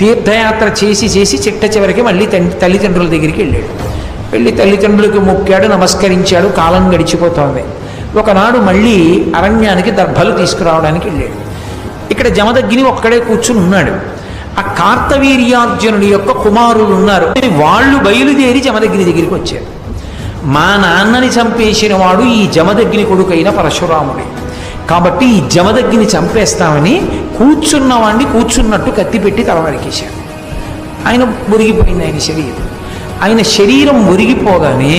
తీర్థయాత్ర చేసి చేసి చిట్ట చివరికి మళ్ళీ తల్లిదండ్రుల దగ్గరికి వెళ్ళాడు. వెళ్ళి తల్లిదండ్రులకు మొక్కాడు, నమస్కరించాడు. కాలం గడిచిపోతోంది. ఒకనాడు మళ్ళీ అరణ్యానికి దర్భలు తీసుకురావడానికి వెళ్ళాడు. ఇక్కడ జమదగ్ని ఒక్కడే కూర్చుని ఉన్నాడు. ఆ కార్తవీర్యార్జునుడి యొక్క కుమారులు ఉన్నారు. వాళ్ళు బయలుదేరి జమదగ్ని దగ్గరికి వచ్చారు. మా నాన్నని చంపేసిన వాడు ఈ జమదగ్ని కొడుకైన పరశురాముడే, కాబట్టి ఈ జమదగ్ని చంపేస్తామని కూర్చున్నవాడిని కూర్చున్నట్టు కత్తి పెట్టి తలవరికేశాడు. ఆయన మురిగిపోయింది ఆయన శరీరం మురిగిపోగానే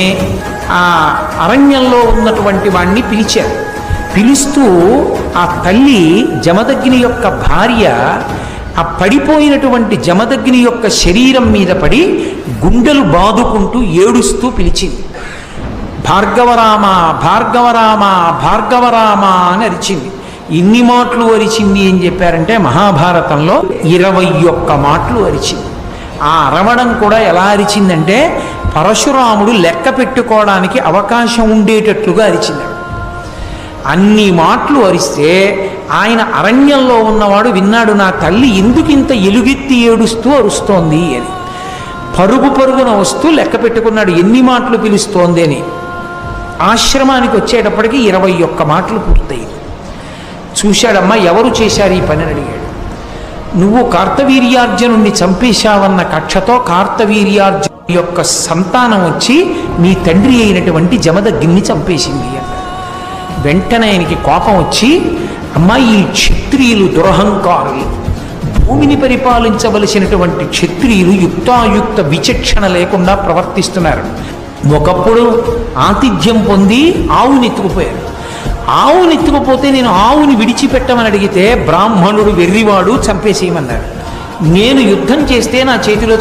ఆ అరణ్యంలో ఉన్నటువంటి వాడిని పిలిచారు. పిలుస్తూ ఆ తల్లి జమదగ్ని యొక్క భార్య ఆ పడిపోయినటువంటి జమదగ్ని యొక్క శరీరం మీద పడి గుండెలు బాదుకుంటూ ఏడుస్తూ పిలిచింది. భార్గవరామ భార్గవరామ భార్గవరామ అని అరిచింది. ఇన్ని మాటలు అరిచింది అని చెప్పారంటే మహాభారతంలో 21 మాటలు అరిచింది. ఆ అరవడం కూడా ఎలా అరిచిందంటే పరశురాముడు లెక్క పెట్టుకోవడానికి అవకాశం ఉండేటట్లుగా అరిచింది. అన్ని మాటలు అరిస్తే ఆయన అరణ్యంలో ఉన్నవాడు విన్నాడు, నా తల్లి ఎందుకింత ఎలుగెత్తి ఏడుస్తూ అరుస్తోంది అని. పరుగు పరుగున వస్తూ లెక్క పెట్టుకున్నాడు ఎన్ని మాటలు పిలుస్తోంది అని. ఆశ్రమానికి వచ్చేటప్పటికి 21 మాటలు పూర్తయింది. చూశాడమ్మా, ఎవరు చేశారు ఈ పని అని అడిగాడు. నువ్వు కార్తవీర్యార్జునుడిని చంపేశావన్న కక్షతో కార్తవీర్యార్జును యొక్క సంతానం వచ్చి నీ తండ్రి అయినటువంటి జమదగ్ని చంపేసింది అన్నాడు. వెంటనే ఆయనకి కోపం వచ్చి, అమ్మా ఈ క్షత్రియులు దురహంకారులు, భూమిని పరిపాలించవలసినటువంటి క్షత్రియులు యుక్తాయుక్త విచక్షణ లేకుండా ప్రవర్తిస్తున్నారు. ఒకప్పుడు ఆతిథ్యం పొంది ఆవునెత్తుకుపోయారు. ఆవునెత్తుకుపోతే నేను ఆవుని విడిచిపెట్టమని అడిగితే బ్రాహ్మణుడు వెర్రివాడు చంపేసేయమన్నారు. నేను యుద్ధం చేస్తే నా చేతిలో